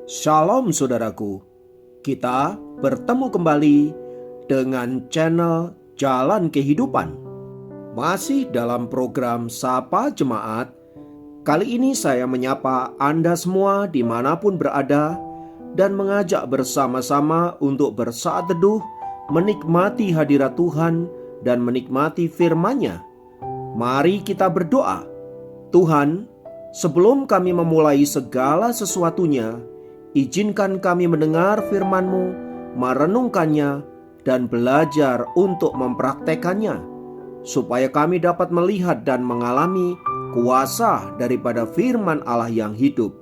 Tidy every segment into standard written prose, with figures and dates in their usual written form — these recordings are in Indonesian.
Shalom saudaraku, kita bertemu kembali dengan channel Jalan Kehidupan. Masih dalam program Sapa Jemaat. Kali ini saya menyapa Anda semua dimanapun berada dan mengajak bersama-sama untuk bersaat teduh, menikmati hadirat Tuhan dan menikmati firman-Nya. Mari kita berdoa. Tuhan, sebelum kami memulai segala sesuatunya, izinkan kami mendengar firman-Mu, merenungkannya, dan belajar untuk mempraktekannya, supaya kami dapat melihat dan mengalami kuasa daripada firman Allah yang hidup.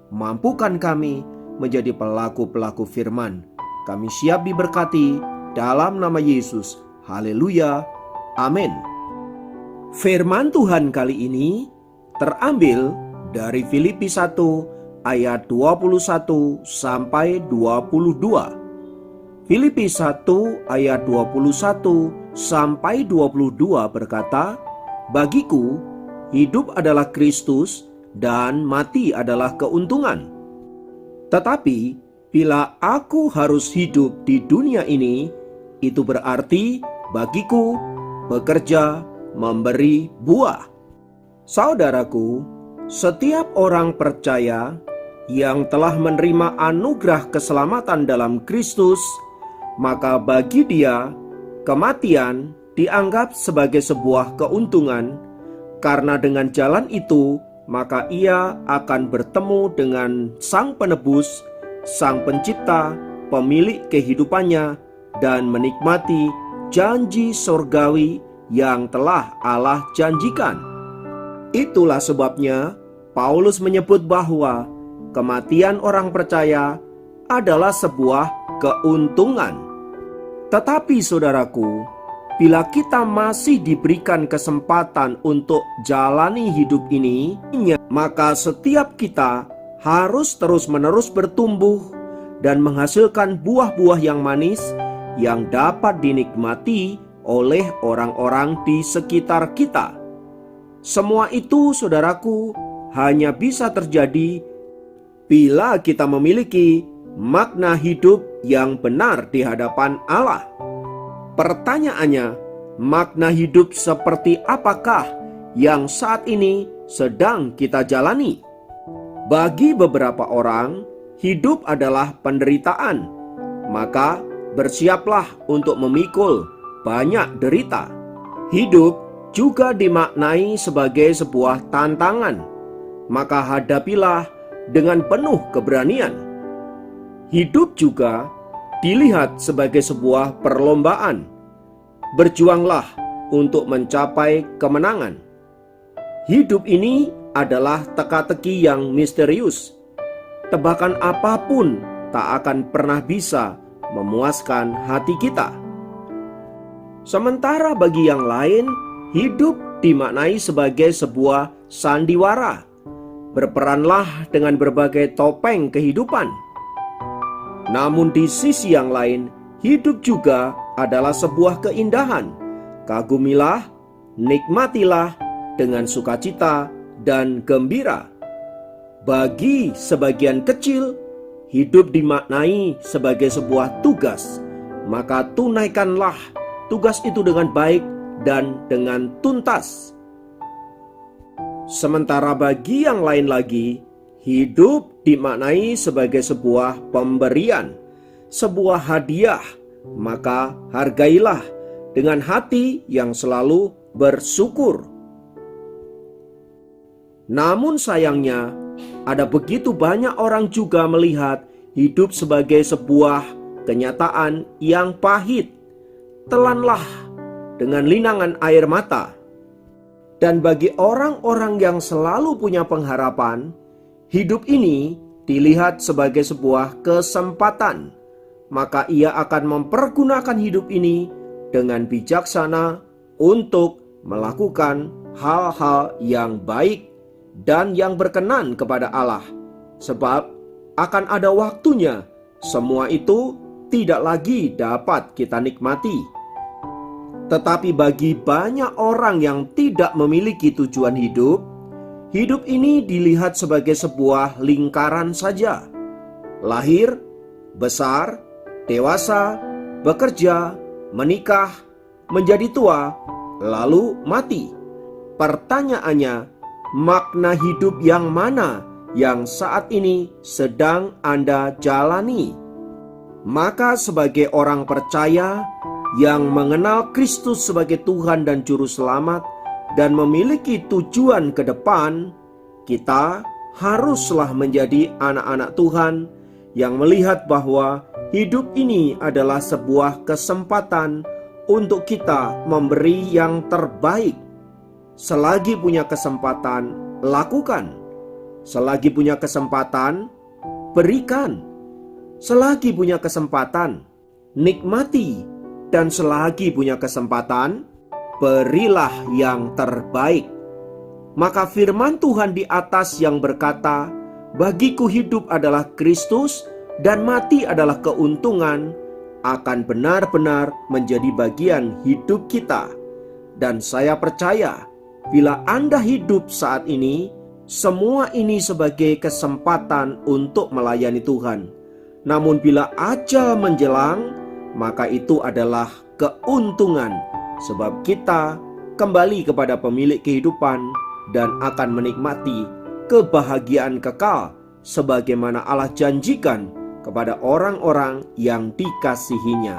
Mampukan kami menjadi pelaku-pelaku firman. Kami siap diberkati dalam nama Yesus. Haleluya. Amin. Firman Tuhan kali ini terambil dari Filipi 1 ayat 21 sampai 22. Filipi 1 ayat 21 sampai 22 berkata, "Bagiku hidup adalah Kristus dan mati adalah keuntungan. Tetapi bila aku harus hidup di dunia ini, itu berarti bagiku bekerja memberi buah." Saudaraku, setiap orang percaya yang telah menerima anugerah keselamatan dalam Kristus, maka bagi dia kematian dianggap sebagai sebuah keuntungan, karena dengan jalan itu maka ia akan bertemu dengan Sang Penebus, Sang Pencipta, pemilik kehidupannya, dan menikmati janji surgawi yang telah Allah janjikan. Itulah sebabnya Paulus menyebut bahwa kematian orang percaya adalah sebuah keuntungan. Tetapi saudaraku, bila kita masih diberikan kesempatan untuk jalani hidup ini, maka setiap kita harus terus-menerus bertumbuh dan menghasilkan buah-buah yang manis yang dapat dinikmati oleh orang-orang di sekitar kita. Semua itu, saudaraku, hanya bisa terjadi bila kita memiliki makna hidup yang benar di hadapan Allah. Pertanyaannya, makna hidup seperti apakah yang saat ini sedang kita jalani? Bagi beberapa orang, hidup adalah penderitaan, maka bersiaplah untuk memikul banyak derita. Hidup juga dimaknai sebagai sebuah tantangan, maka hadapilah dengan penuh keberanian. Hidup juga dilihat sebagai sebuah perlombaan. Berjuanglah untuk mencapai kemenangan. Hidup ini adalah teka-teki yang misterius. Tebakan apapun tak akan pernah bisa memuaskan hati kita. Sementara bagi yang lain, hidup dimaknai sebagai sebuah sandiwara. Berperanlah dengan berbagai topeng kehidupan. Namun di sisi yang lain, hidup juga adalah sebuah keindahan. Kagumilah, nikmatilah dengan sukacita dan gembira. Bagi sebagian kecil, hidup dimaknai sebagai sebuah tugas. Maka tunaikanlah tugas itu dengan baik dan dengan tuntas. Sementara bagi yang lain lagi, hidup dimaknai sebagai sebuah pemberian, sebuah hadiah. Maka hargailah dengan hati yang selalu bersyukur. Namun sayangnya, ada begitu banyak orang juga melihat hidup sebagai sebuah kenyataan yang pahit. Telanlah dengan linangan air mata. Dan bagi orang-orang yang selalu punya pengharapan, hidup ini dilihat sebagai sebuah kesempatan. Maka ia akan mempergunakan hidup ini dengan bijaksana untuk melakukan hal-hal yang baik dan yang berkenan kepada Allah. Sebab akan ada waktunya semua itu tidak lagi dapat kita nikmati. Tetapi bagi banyak orang yang tidak memiliki tujuan hidup, hidup ini dilihat sebagai sebuah lingkaran saja. lahir, besar, dewasa, bekerja, menikah, menjadi tua, lalu mati. Pertanyaannya, makna hidup yang mana yang saat ini sedang Anda jalani? Maka sebagai orang percaya yang mengenal Kristus sebagai Tuhan dan Juru Selamat dan memiliki tujuan ke depan, kita haruslah menjadi anak-anak Tuhan yang melihat bahwa hidup ini adalah sebuah kesempatan untuk kita memberi yang terbaik. Selagi punya kesempatan, lakukan. Selagi punya kesempatan, berikan. Selagi punya kesempatan, nikmati. Dan selagi punya kesempatan, berilah yang terbaik. Maka firman Tuhan di atas yang berkata, bagiku hidup adalah Kristus dan mati adalah keuntungan, akan benar-benar menjadi bagian hidup kita. Dan saya percaya, bila Anda hidup saat ini, semua ini sebagai kesempatan untuk melayani Tuhan. Namun bila ajal menjelang, maka itu adalah keuntungan, sebab kita kembali kepada pemilik kehidupan dan akan menikmati kebahagiaan kekal sebagaimana Allah janjikan kepada orang-orang yang dikasihinya.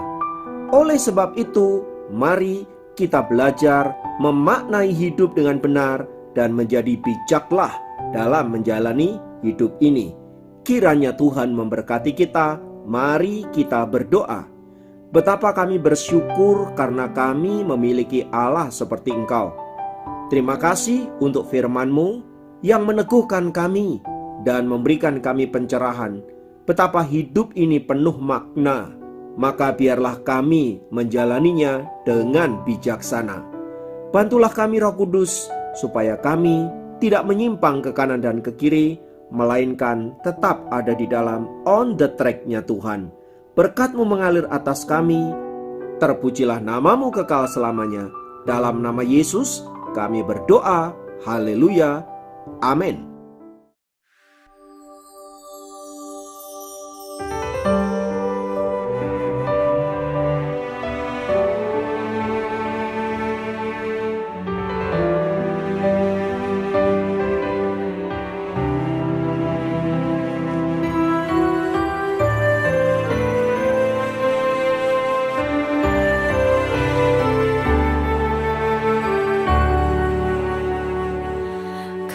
Oleh sebab itu, mari kita belajar memaknai hidup dengan benar dan menjadi bijaklah dalam menjalani hidup ini. Kiranya Tuhan memberkati kita. Mari kita berdoa. Betapa kami bersyukur karena kami memiliki Allah seperti Engkau. Terima kasih untuk firman-Mu yang meneguhkan kami dan memberikan kami pencerahan. Betapa hidup ini penuh makna. Maka biarlah kami menjalaninya dengan bijaksana. Bantulah kami Roh Kudus, supaya kami tidak menyimpang ke kanan dan ke kiri, melainkan tetap ada di dalam on the track-nya Tuhan. Berkat-Mu mengalir atas kami. Terpujilah nama-Mu kekal selamanya. Dalam nama Yesus kami berdoa. Haleluya. Amin.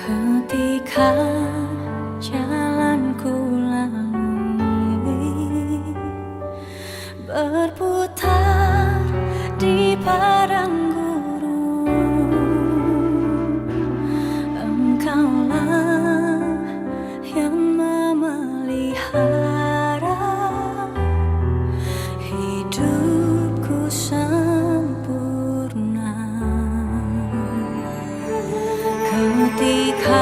Ketika jalanku lalui berputar di padang gurun, Engkaulah yang memelihara hidupku sempurna. Ketika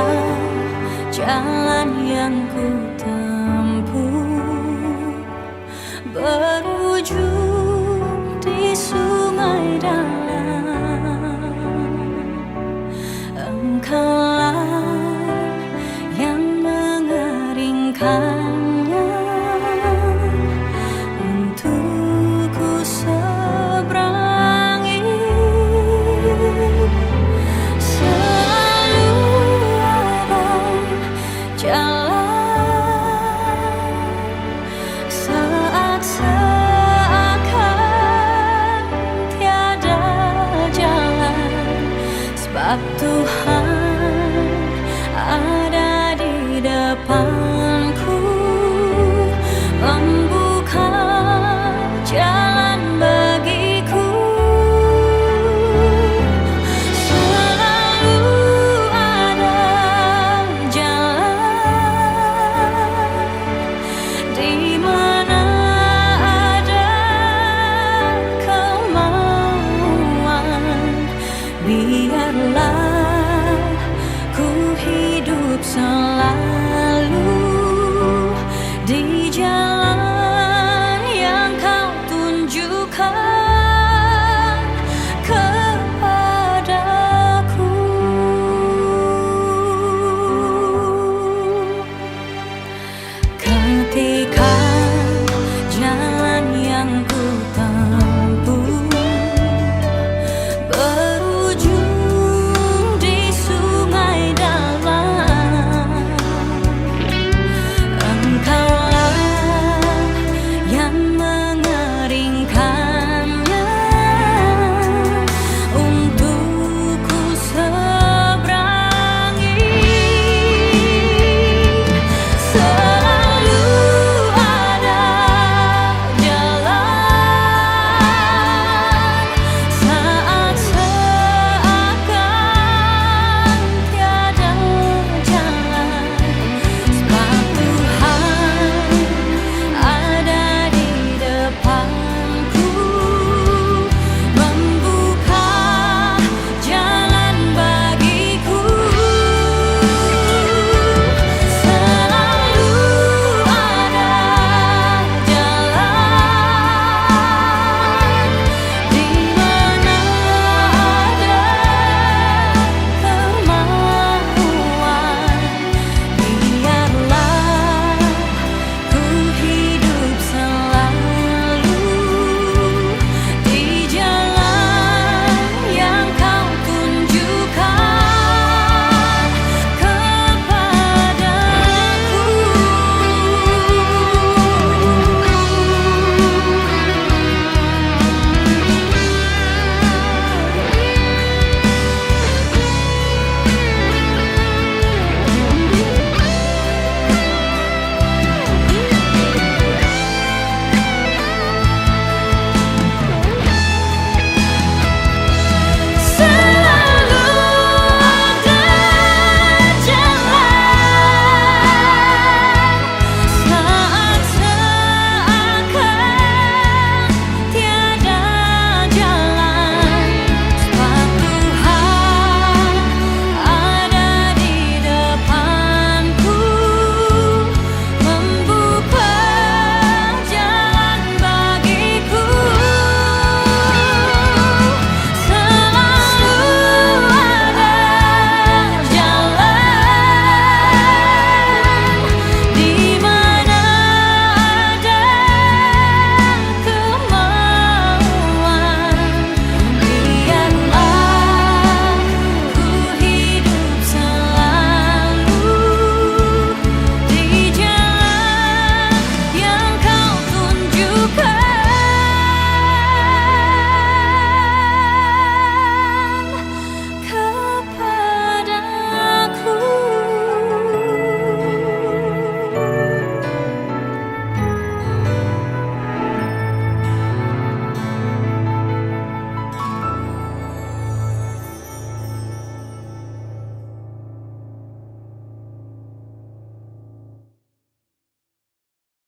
jalan yang ku tempuh berujung di sungai dalam, Engkaulah yang mengeringkannya untukku seberangi. Sebab Tuhan ada di depan.